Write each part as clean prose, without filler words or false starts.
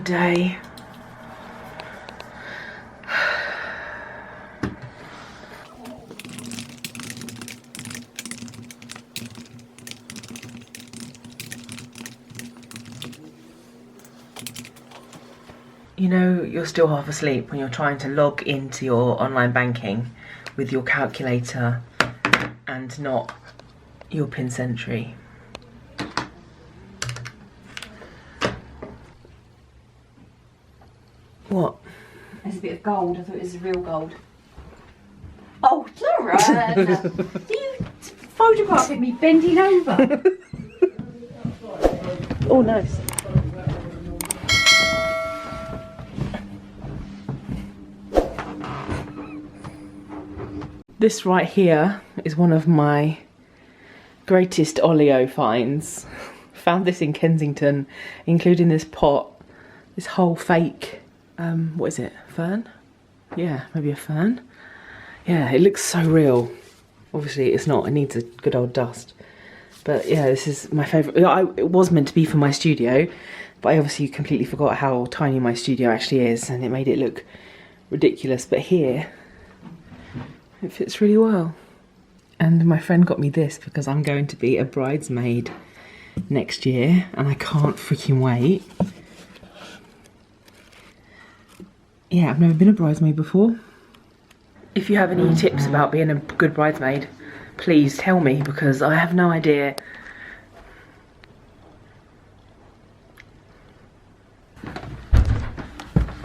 a day. You know, you're still half asleep when you're trying to log into your online banking with your calculator and not your pin sentry. What? There's a bit of gold. I thought it was real gold. Oh, Lauren! You photographing me bending over. Oh, nice. This right here is one of my greatest Olio finds. Found this in Kensington, including this pot, this whole fake, what is it, fern? Yeah, maybe a fern. Yeah, it looks so real. Obviously it's not, it needs a good old dust. But yeah, this is my favourite. It was meant to be for my studio, but I obviously completely forgot how tiny my studio actually is, and it made it look ridiculous. But here, it fits really well. And my friend got me this because I'm going to be a bridesmaid next year, and I can't freaking wait. Yeah, I've never been a bridesmaid before. If you have any tips about being a good bridesmaid, please tell me, because I have no idea.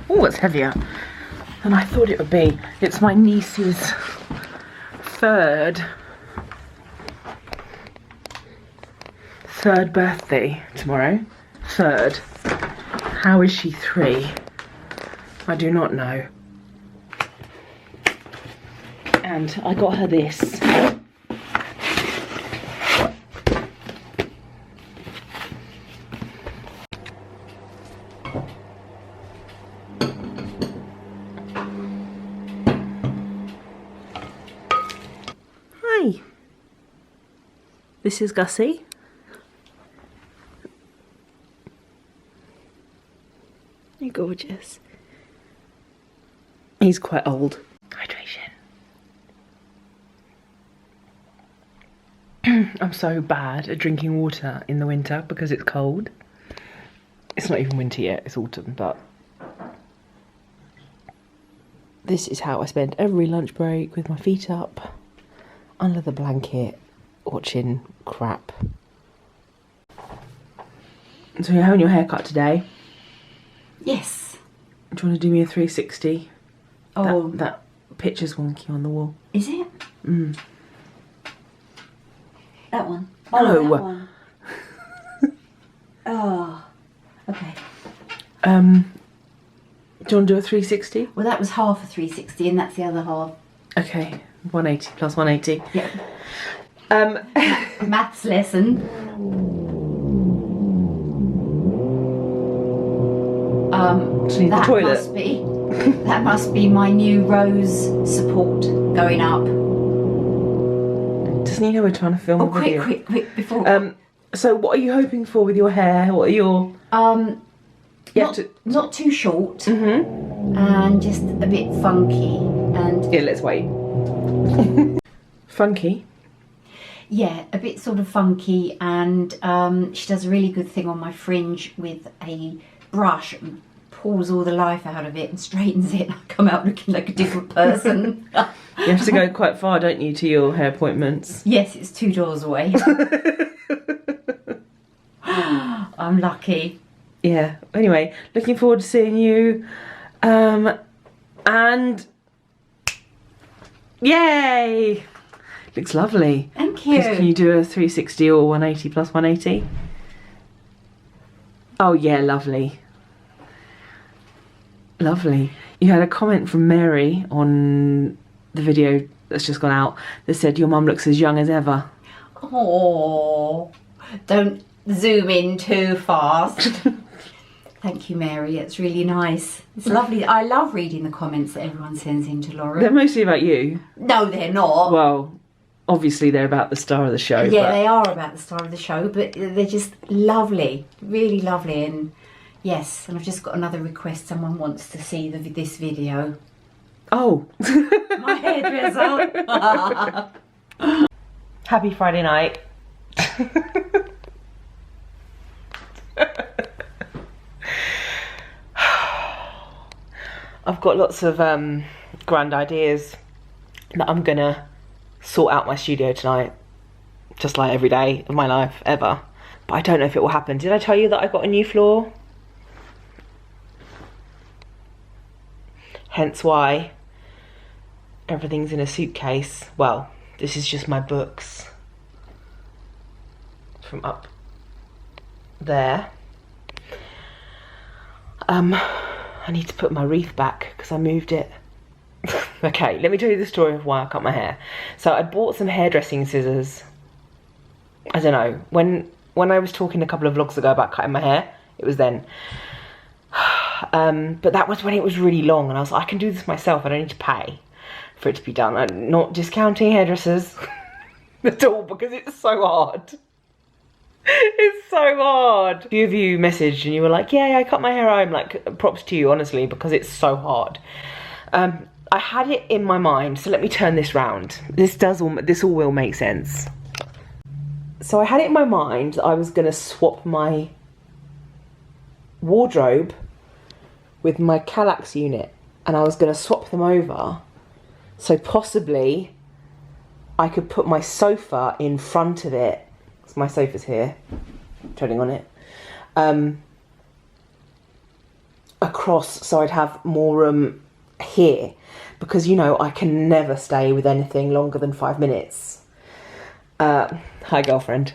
Oh, it's heavier than I thought it would be. It's my niece's third birthday tomorrow. Third. How is she 3? I do not know. And I got her this. Hi. This is Gussie. You're gorgeous. He's quite old. Hydration. I'm so bad at drinking water in the winter because it's cold. It's not even winter yet, it's autumn, but this is how I spend every lunch break, with my feet up, under the blanket, watching crap. So you're having your hair cut today? Yes. Do you want to do me a 360? Oh. That picture's wonky on the wall. Is it? Mm. That one? No. Oh, that one. Oh, okay. Do you want to do a 360? Well, that was half a 360 and that's the other half. Okay, 180 plus 180. Yep. Maths lesson. To the toilet. That must be my new rose support going up. Doesn't he know we're trying to film a video? Quick, before. So what are you hoping for with your hair? What are your... Not too short, and just a bit funky, and... Yeah, let's wait. Funky? Yeah, a bit sort of funky, and she does a really good thing on my fringe with a brush and pulls all the life out of it and straightens it. I come out looking like a different person. You have to go quite far, don't you, to your hair appointments? Yes, it's 2 doors away. I'm lucky. Yeah, anyway, looking forward to seeing you. And yay! Looks lovely. Thank you. Can you do a 360 or 180 plus 180? Oh yeah, lovely. Lovely. You had a comment from Mary on the video that's just gone out that said your mum looks as young as ever. Oh, don't zoom in too fast. Thank you, Mary. It's really nice. It's lovely. I love reading the comments that everyone sends in to Lauren. They're mostly about you. No, they're not. Well, obviously they're about the star of the show. Yeah, but... they are about the star of the show, but they're just lovely. Really lovely. And Yes, and I've just got another request. Someone wants to see this video. Oh. My hairdresser. Happy Friday night. I've got lots of grand ideas that I'm gonna sort out my studio tonight, just like every day of my life ever, but I don't know if it will happen. Did I tell you that I got a new floor? Hence why everything's in a suitcase. Well, this is just my books from up there. I need to put my wreath back because I moved it. Okay, let me tell you the story of why I cut my hair. So I bought some hairdressing scissors. I don't know, when I was talking a couple of vlogs ago about cutting my hair, it was then. But that was when it was really long and I was like, I can do this myself, I don't need to pay for it to be done. I'm not discounting hairdressers at all because it's so hard. It's so hard. A few of you messaged and you were like, yeah, I cut my hair. I'm like, props to you, honestly, because it's so hard. I had it in my mind, so let me turn this round. This all will make sense. So I had it in my mind that I was gonna swap my wardrobe with my Kallax unit and I was gonna swap them over. So possibly I could put my sofa in front of it. So my sofa's here, treading on it. Across, so I'd have more room here. Because, you know, I can never stay with anything longer than 5 minutes. Hi, girlfriend.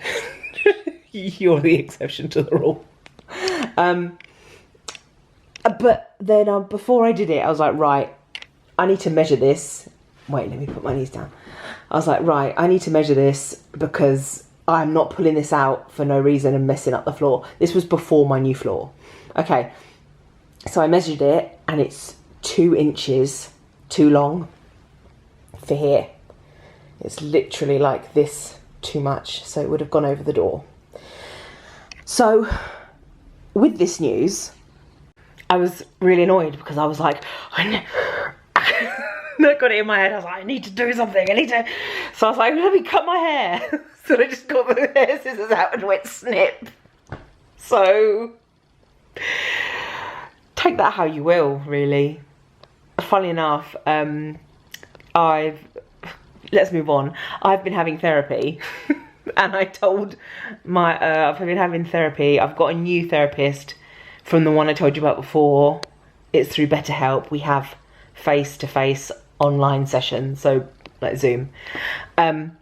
You're the exception to the rule. But then before I did it, I was like, right, I need to measure this. Wait, let me put my knees down. I was like, right, I need to measure this because I'm not pulling this out for no reason and messing up the floor. This was before my new floor. Okay, so I measured it and it's 2 inches too long for here. It's literally like this too much, so it would have gone over the door. So with this news, I was really annoyed because I was like, I got it in my head, I was like, I need to do something, so I was like, let me cut my hair. So I just got the hair scissors out and went snip. So take that how you will, really. Funnily enough, let's move on. I've been having therapy and I told I've been having therapy. I've got a new therapist from the one I told you about before. It's through BetterHelp. We have face-to-face online sessions, so like Zoom. And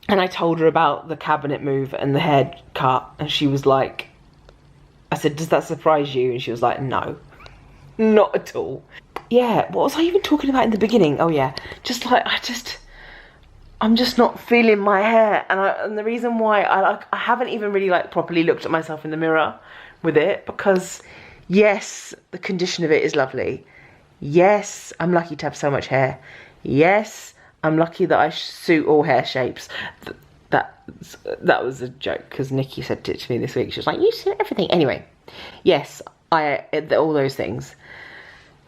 I told her about the cabinet move and the haircut, and she was like, I said, does that surprise you? And she was like, no, not at all. Yeah, what was I even talking about in the beginning? Oh yeah, just like, I'm just not feeling my hair. And the reason why I haven't even really like properly looked at myself in the mirror with it, because yes, the condition of it is lovely. Yes, I'm lucky to have so much hair. Yes, I'm lucky that I suit all hair shapes. That was a joke because Nikki said it to me this week. She was like, you suit everything. Anyway, yes, all those things.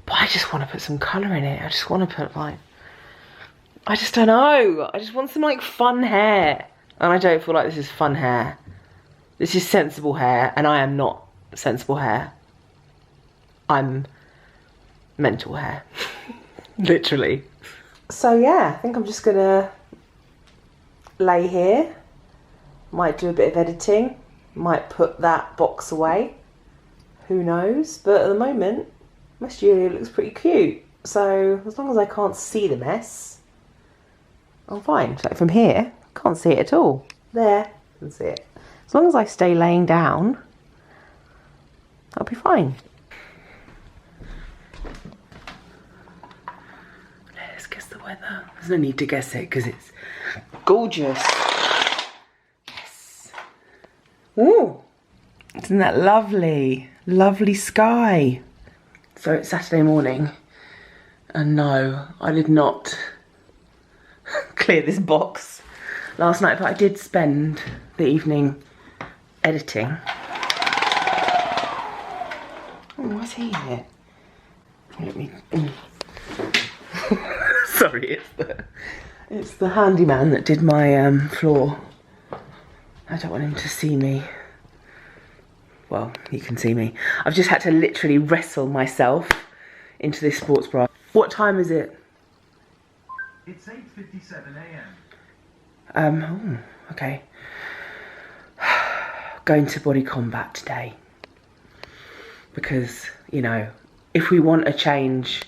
But I just want to put some colour in it. I just want to put like, I just don't know. I just want some like fun hair. And I don't feel like this is fun hair. This is sensible hair, and I am not sensible hair. I'm mental hair. Literally. So yeah, I think I'm just gonna lay here. Might do a bit of editing. Might put that box away. Who knows? But at the moment, my studio looks pretty cute. So as long as I can't see the mess, I'm fine. Like from here, I can't see it at all. There, I can see it. As long as I stay laying down, I'll be fine. Let's guess the weather. There's no need to guess it because it's gorgeous. Yes. Ooh, isn't that lovely? Lovely sky. So it's Saturday morning, and no, I did not clear this box last night, but I did spend the evening editing. is he here? Let me. Sorry, it's the handyman that did my floor. I don't want him to see me. Well, he can see me. I've just had to literally wrestle myself into this sports bra. What time is it? It's 8:57 a.m. Oh, okay. Going to body combat today. Because, you know, if we want a change,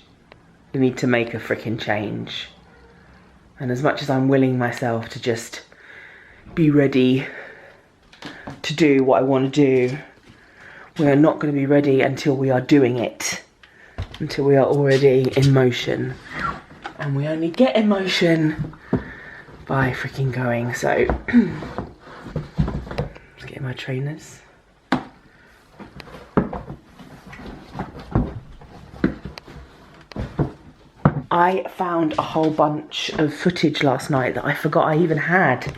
we need to make a freaking change. And as much as I'm willing myself to just be ready to do what I want to do, we are not going to be ready until we are doing it. Until we are already in motion. And we only get in motion by freaking going. So, let's get my trainers. I found a whole bunch of footage last night that I forgot I even had.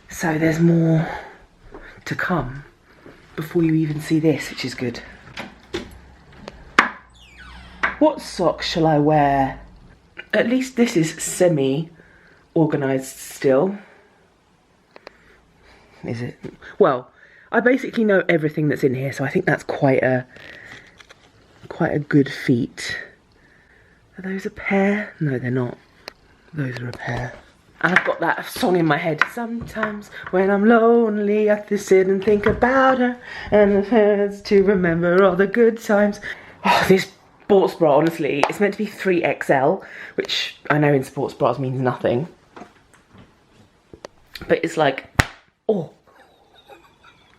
So there's more to come before you even see this, which is good. What socks shall I wear? At least this is semi-organised still. Is it? Well, I basically know everything that's in here, so I think that's quite a good feat. Are those a pair? No, they're not. Those are a pair. And I've got that song in my head. Sometimes when I'm lonely, I have to sit and think about her, and it hurts to remember all the good times. Oh, this sports bra, honestly, it's meant to be 3XL, which I know in sports bras means nothing. But it's like, oh.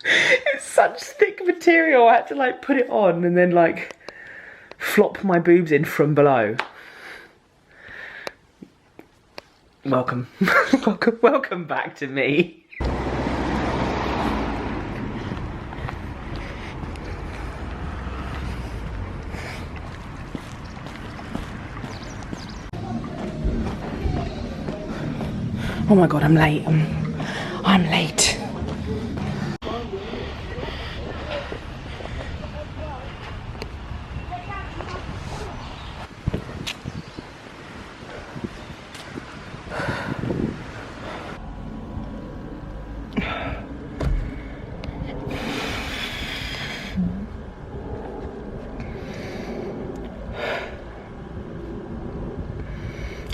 It's such thick material. I had to like put it on and then like flop my boobs in from below. Welcome. welcome back to me. Oh my god, I'm late. I'm late.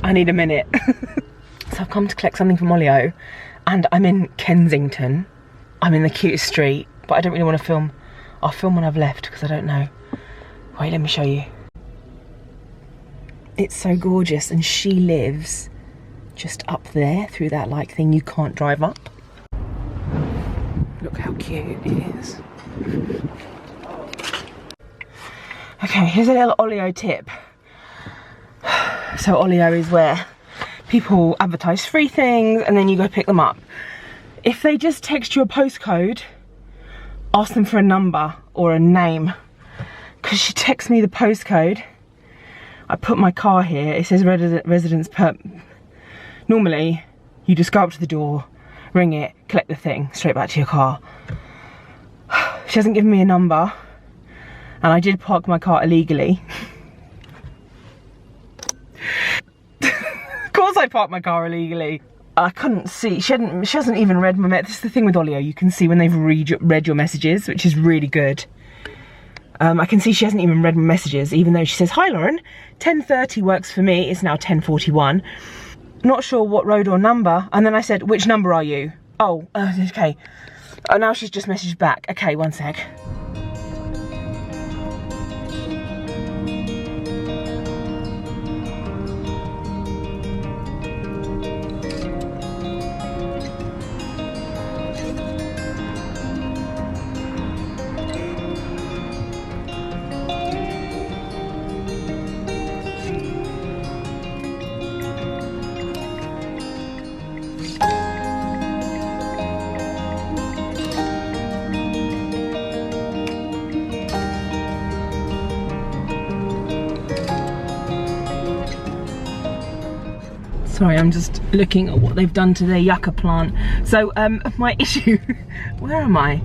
I need a minute. So I've come to collect something from Olio and I'm in Kensington. I'm in the cutest street, but I don't really want to film. I'll film when I've left because I don't know. Wait, let me show you. It's so gorgeous, and she lives just up there through that like thing you can't drive up. Look how cute it is. Okay, here's a little Olio tip. So Olio is where people advertise free things and then you go pick them up. If they just text you a postcode, ask them for a number or a name. Because she texts me the postcode. I put my car here, it says residence per... Normally, you just go up to the door, ring it, collect the thing, straight back to your car. She hasn't given me a number. And I did park my car illegally. Of course I parked my car illegally. I couldn't see, she hasn't even read my message. This is the thing with Olio, you can see when they've read your messages, which is really good. I can see she hasn't even read my messages, even though she says, "Hi Lauren, 10:30 works for me." It's now 10:41. Not sure what road or number. And then I said, "Which number are you?" Oh, okay. Oh, now she's just messaged back. Okay, one sec. Sorry, I'm just looking at what they've done to their yucca plant. So, my issue, where am I?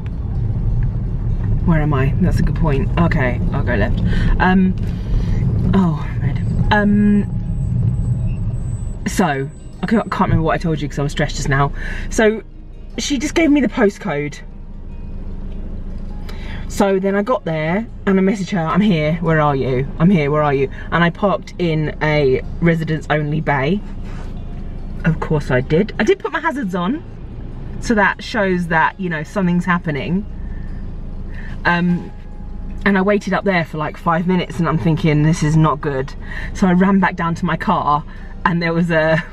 Where am I? That's a good point. Okay, I'll go left. Oh, red. So, I can't remember what I told you because I was stressed just now. So, she just gave me the postcode. So then I got there and I messaged her, I'm here, where are you? I'm here, where are you? And I parked in a residents only bay. Of course I did. I did put my hazards on, so that shows that, you know, something's happening. And I waited up there for like 5 minutes and I'm thinking, this is not good. So I ran back down to my car and there was a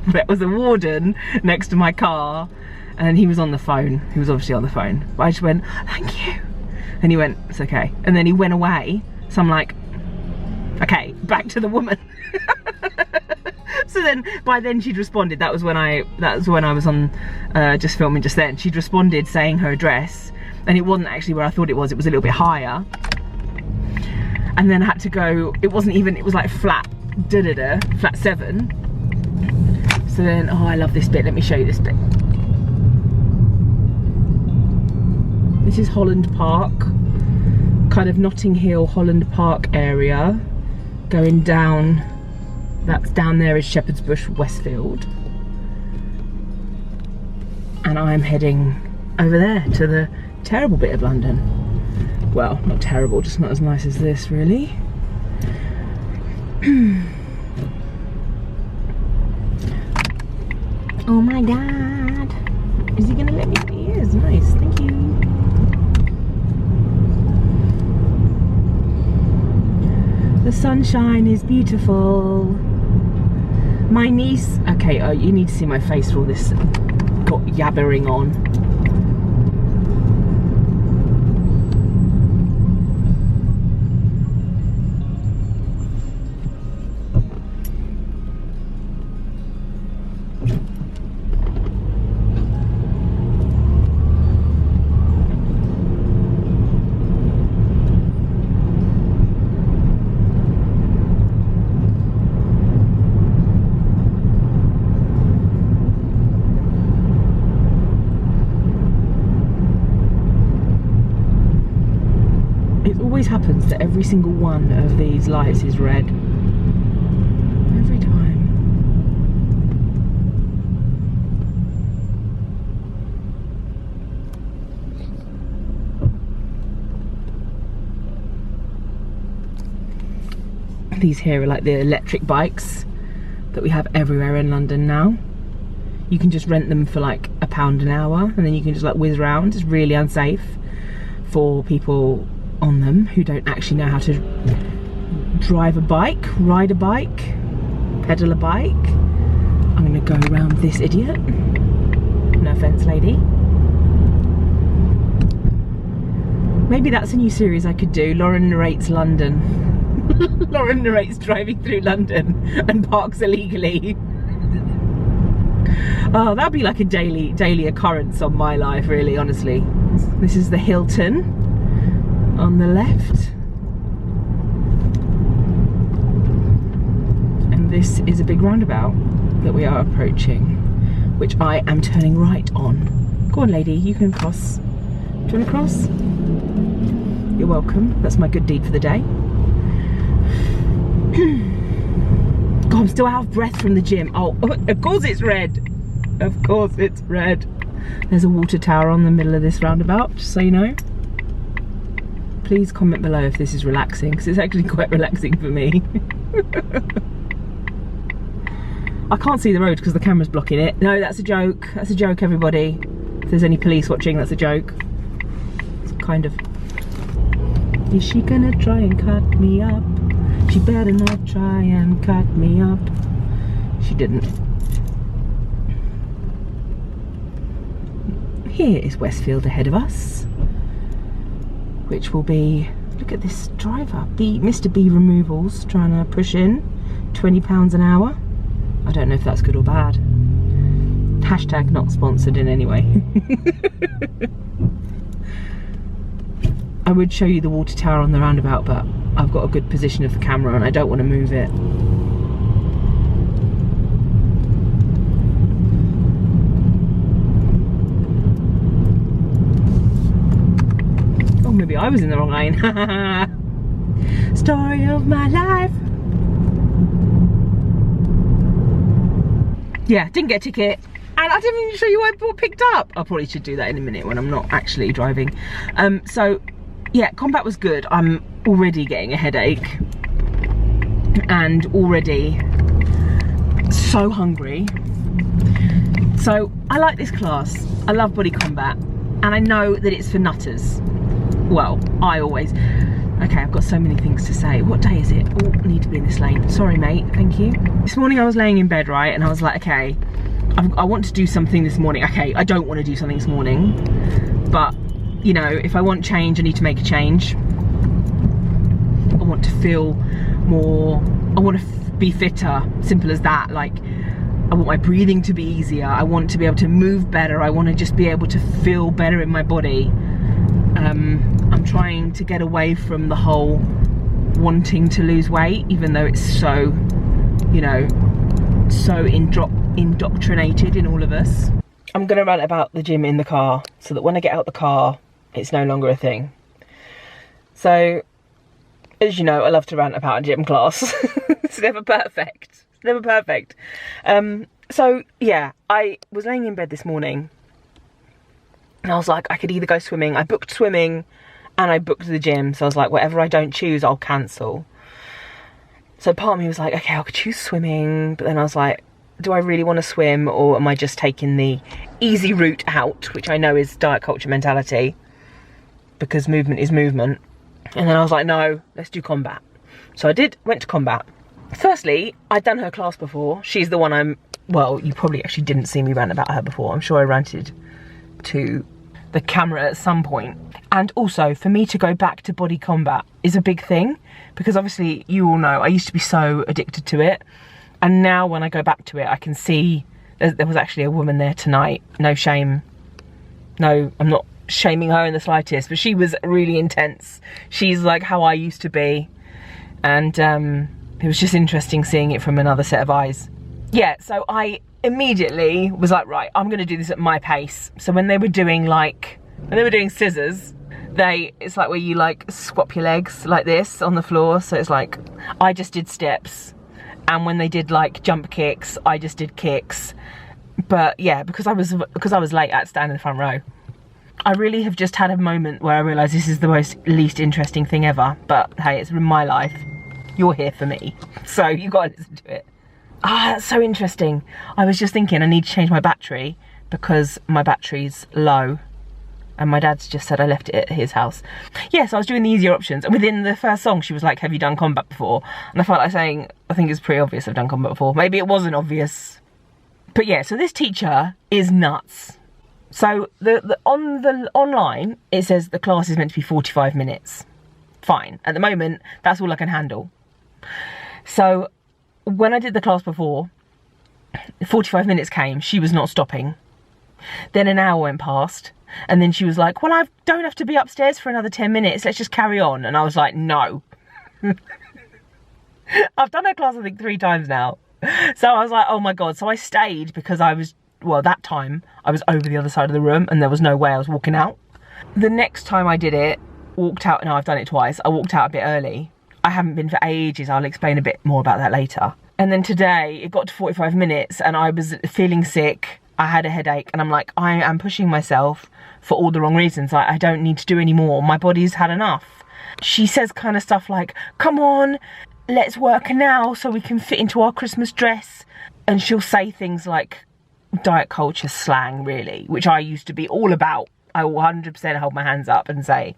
there was a warden next to my car and he was on the phone. He was obviously on the phone. But I just went, thank you. And he went, it's okay. And then he went away. So I'm like, okay, back to the woman. So then, by then she'd responded. That was when I was on just filming just then. She'd responded saying her address. And it wasn't actually where I thought it was a little bit higher. And then I had to go, it wasn't even, it was like flat, flat 7. So then, oh, I love this bit, let me show you this bit. This is Holland Park, kind of Notting Hill, Holland Park area. Going down, that's down there is Shepherd's Bush, Westfield. And I'm heading over there to the terrible bit of London. Well, not terrible, just not as nice as this, really. Oh my god. Is he gonna let me? He is, nice, thank you. The sunshine is beautiful. My niece, okay, you need to see my face for all this got yabbering on. Happens that every single one of these lights is red. Every time. These here are like the electric bikes that we have everywhere in London now. You can just rent them for like £1 an hour and then you can just like whiz around. It's really unsafe for people on them who don't actually know how to drive a bike, ride a bike, pedal a bike. I'm gonna go around this idiot. No offense, lady. Maybe that's a new series I could do. Lauren narrates London. Lauren narrates driving through London and parks illegally. Oh, that'd be like a daily occurrence on my life, really, honestly. This is the Hilton on the left, and this is a big roundabout that we are approaching, which I am turning right on. Go on, lady, you can cross. Do you want to cross? You're welcome. That's my good deed for the day. God, I'm still out of breath from the gym. Oh, of course it's red. Of course it's red. There's a water tower on the middle of this roundabout, just so you know. Please comment below if this is relaxing, because it's actually quite relaxing for me. I can't see the road because the camera's blocking it. No, that's a joke. That's a joke, everybody. If there's any police watching, that's a joke. It's kind of... Is she gonna try and cut me up? She better not try and cut me up. She didn't. Here is Westfield ahead of us, which will be, look at this driver, Mr. B Removals, trying to push in, £20 an hour. I don't know if that's good or bad. Hashtag not sponsored in any way. I would show you the water tower on the roundabout, but I've got a good position of the camera and I don't want to move it. was in the wrong lane. Story of my life. Yeah, didn't get a ticket. And I didn't even show you what I picked up. I probably should do that in a minute when I'm not actually driving. So yeah, combat was good. I'm already getting a headache and already so hungry. So I like this class. I love body combat, and I know that it's for nutters. Well, I always. Okay, I've got so many things to say. What day is it? Oh, I need to be in this lane. Sorry, mate. Thank you. This morning I was laying in bed, right, and I was like, okay, I want to do something this morning. Okay, I don't want to do something this morning, but you know, if I want change, I need to make a change. I want to feel more, I want to be fitter, simple as that. Like, I want my breathing to be easier. I want to be able to move better. I want to just be able to feel better in my body. I'm trying to get away from the whole wanting to lose weight, even though it's so, you know, so indoctrinated in all of us. I'm gonna rant about the gym in the car so that when I get out the car, it's no longer a thing. So, as you know, I love to rant about a gym class. It's never perfect. It's never perfect. So yeah, I was laying in bed this morning and I was like, I could either go swimming. I booked swimming and I booked the gym. So I was like, whatever I don't choose, I'll cancel. So part of me was like, okay, I could choose swimming. But then I was like, do I really want to swim, or am I just taking the easy route out, which I know is diet culture mentality, because movement is movement. And then I was like, no, let's do combat. So I went to combat. Firstly, I'd done her class before. She's the one well, you probably actually didn't see me rant about her before. I'm sure I ranted to the camera at some point. And also, for me to go back to body combat is a big thing, because obviously you all know I used to be so addicted to it. And now when I go back to it, I can see there was actually a woman there tonight. No shame. No, I'm not shaming her in the slightest, but she was really intense. She's like how I used to be. And it was just interesting seeing it from another set of eyes. Yeah, so I immediately was like, right, I'm gonna do this at my pace. So when they were doing scissors, it's like where you like swap your legs like this on the floor. So it's like, I just did steps. And when they did like jump kicks, I just did kicks. But yeah, because I was late, I had to stand in the front row. I really have just had a moment where I realised this is the least interesting thing ever. But hey, it's my life. You're here for me, so you gotta listen to it. That's so interesting. I was just thinking I need to change my battery because my battery's low. And my dad's just said I left it at his house. Yeah, so I was doing the easier options. And within the first song, she was like, have you done combat before? And I felt like saying, I think it's pretty obvious I've done combat before. Maybe it wasn't obvious. But yeah, so this teacher is nuts. So on the online, it says the class is meant to be 45 minutes. Fine. At the moment, that's all I can handle. So when I did the class before, 45 minutes came. She was not stopping. Then an hour went past. And then she was like, well, I don't have to be upstairs for another 10 minutes. Let's just carry on. And I was like, no. I've done her class, I think, 3 times now. So I was like, oh my God. So I stayed because that time I was over the other side of the room and there was no way I was walking out. The next time I did it, I've done it twice. I walked out a bit early. I haven't been for ages. I'll explain a bit more about that later. And then today it got to 45 minutes and I was feeling sick. I had a headache and I'm like, I am pushing myself for all the wrong reasons. Like, I don't need to do any more. My body's had enough. She says kind of stuff like, come on, let's work now so we can fit into our Christmas dress. And she'll say things like diet culture slang, really, which I used to be all about. I will 100% hold my hands up and say,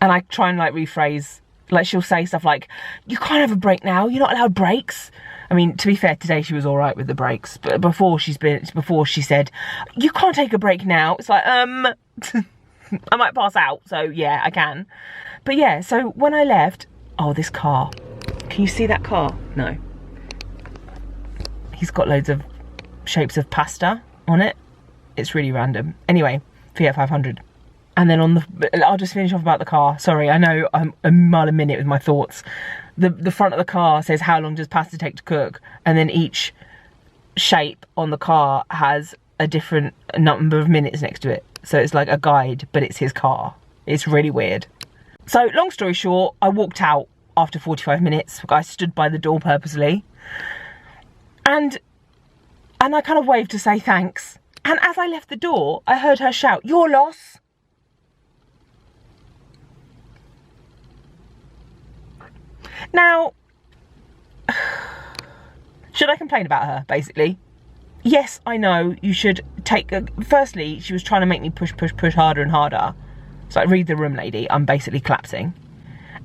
and I try and like rephrase, like she'll say stuff like, you can't have a break now. You're not allowed breaks. I mean, to be fair, today she was all right with the breaks, but before she said, you can't take a break now. It's like, I might pass out, so yeah, I can. But yeah, so when I left, oh, this car. Can you see that car? No. He's got loads of shapes of pasta on it. It's really random. Anyway, Fiat 500. And then I'll just finish off about the car. Sorry, I know I'm a mile a minute with my thoughts. The front of the car says, how long does pasta take to cook? And then each shape on the car has a different number of minutes next to it. So it's like a guide, but it's his car. It's really weird. So long story short, I walked out after 45 minutes. I stood by the door purposely. And I kind of waved to say thanks. And as I left the door, I heard her shout, "Your loss." Now, should I complain about her, basically? Yes, I know you should take... Firstly, she was trying to make me push harder and harder. So read the room, lady. I'm basically collapsing.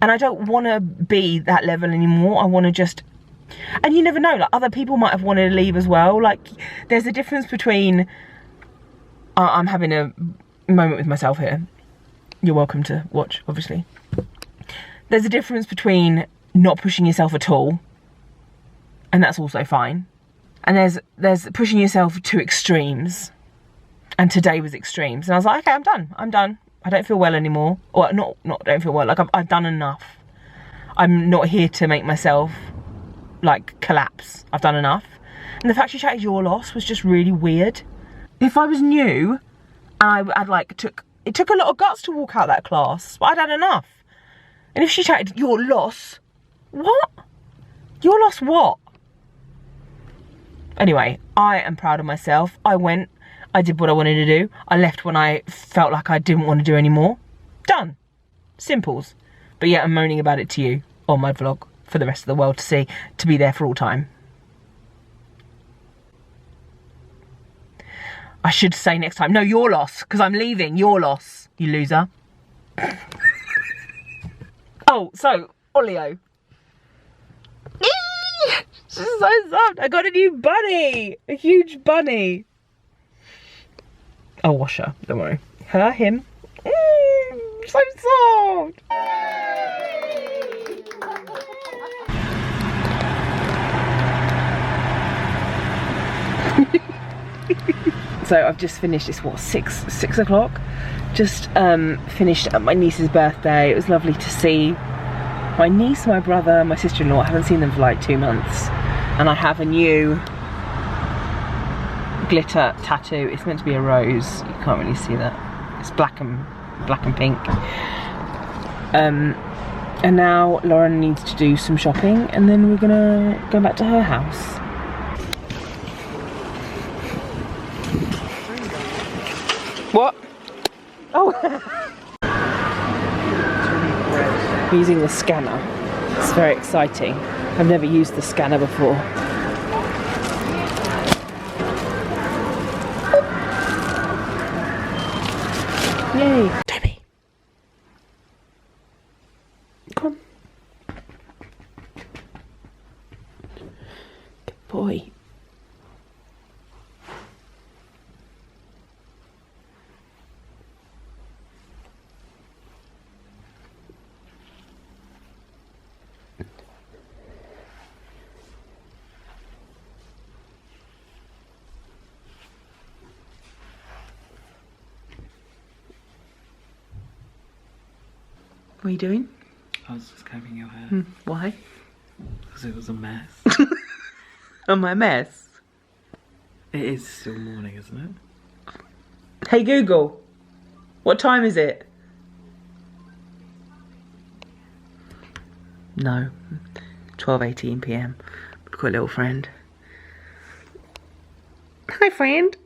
And I don't want to be that level anymore. I want to just... And you never know, like, other people might have wanted to leave as well. Like, there's a difference between... I'm having a moment with myself here. You're welcome to watch, obviously. There's a difference between not pushing yourself at all, and that's also fine. And there's pushing yourself to extremes. And today was extremes. And I was like, okay, I'm done. I don't feel well anymore. Or not don't feel well, like I've done enough. I'm not here to make myself like collapse. I've done enough. And the fact she shouted "your loss" was just really weird. If I was new, I'd like it took a lot of guts to walk out that class, but I'd had enough. And if she shouted "your loss," what? Your loss what? Anyway, I am proud of myself. I went, I did what I wanted to do. I left when I felt like I didn't want to do anymore. Done. Simples. But yeah, I'm moaning about it to you on my vlog for the rest of the world to see, to be there for all time. I should say next time, no, your loss, because I'm leaving, your loss, you loser. Oh, so, Olio. She's so soft. I got a new bunny. A huge bunny. I'll wash her, don't worry. Her, him. So soft. So I've just finished, it's what, 6 o'clock? Just finished at my niece's birthday. It was lovely to see my niece, my brother, my sister-in-law. I haven't seen them for like 2 months. And I have a new glitter tattoo. It's meant to be a rose. You can't really see that. It's black and pink. And now Lauren needs to do some shopping, and then we're gonna go back to her house. What? Oh! I'm using the scanner. It's very exciting. I've never used the scanner before. Yay! Toby! Come on. Good boy. What are you doing? I was just combing your hair. Why? Because it was a mess. Oh, my mess. It is still morning, isn't it? Hey Google, what time is it? No, 12:18 p.m. We've got a little friend. Hi, friend.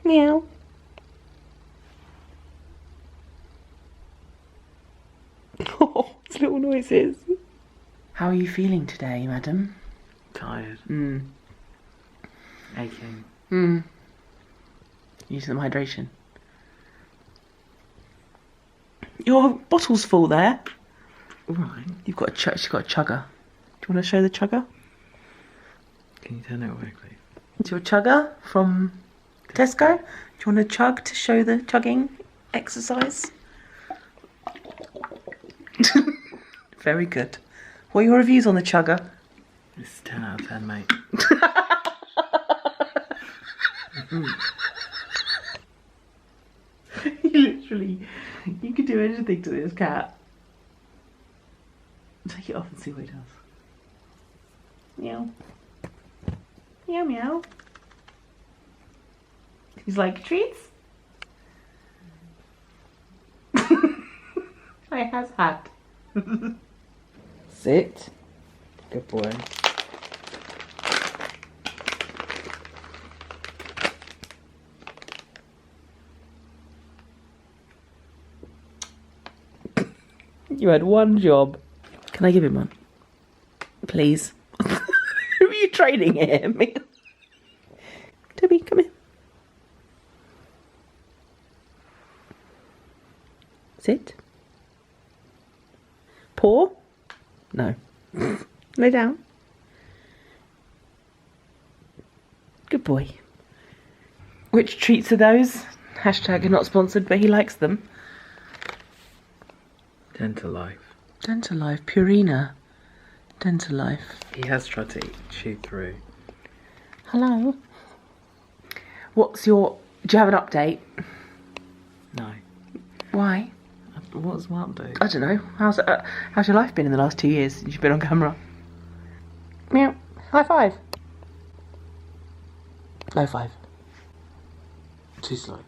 Meow. Oh, it's little noises. How are you feeling today, madam? Tired. Aching. Need some hydration. Your bottle's full there. Right. She's got a chugger. Do you want to show the chugger? Can you turn it away, please? It's your chugger from Tesco. Do you want to chug to show the chugging exercise? Very good. What are your reviews on the chugger? It's 10 out of 10, mate. You could do anything to this cat. Take it off and see what he does. Meow. Meow meow. He's like, treats? I has had. Sit. Good boy. You had one job. Can I give him one? Please. Who are you training him? Toby, come here. Sit. Paw? No. Lay down. Good boy. Which treats are those? Hashtag not sponsored, but he likes them. Dental Life. Dental Life, Purina. Dental Life. He has tried to chew through. Hello. What's your... Do you have an update? No. Why? What's my update? I don't know. How's your life been in the last 2 years since you've been on camera? Meow. High five. Low five. Too slow.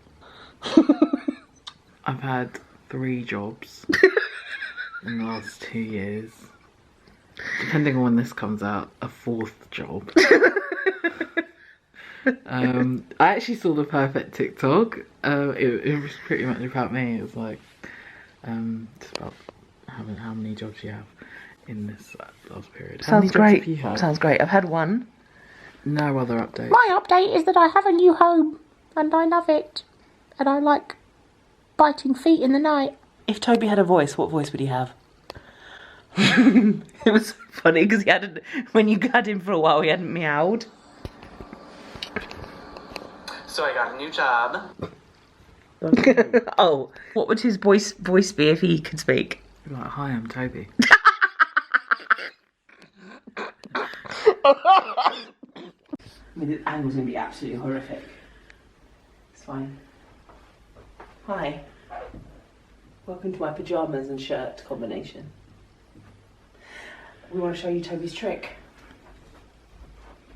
I've had 3 jobs in the last 2 years. Depending on when this comes out, a 4th job. I actually saw the perfect TikTok. It was pretty much about me. It was like just about how many jobs you have in this last period. How many Sounds jobs great. have you had? Sounds great. I've had one. No other updates. My update is that I have a new home and I love it. And I like biting feet in the night. If Toby had a voice, what voice would he have? It was funny because when you had him for a while, he hadn't meowed. So I got a new job. Oh, what would his voice be if he could speak? Like, hi, I'm Toby. I mean, the angle's going to be absolutely horrific. It's fine. Hi. Welcome to my pyjamas and shirt combination. We want to show you Toby's trick.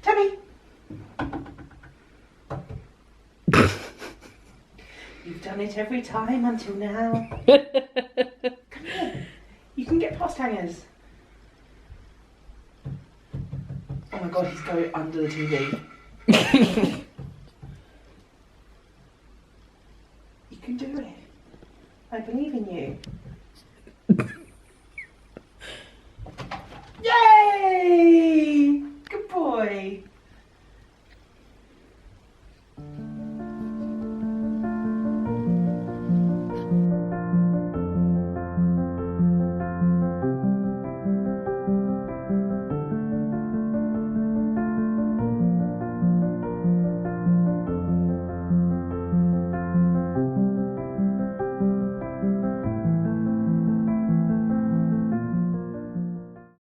Toby! You've done it every time until now. Come here. You can get past hangers. Oh my god, he's going under the TV.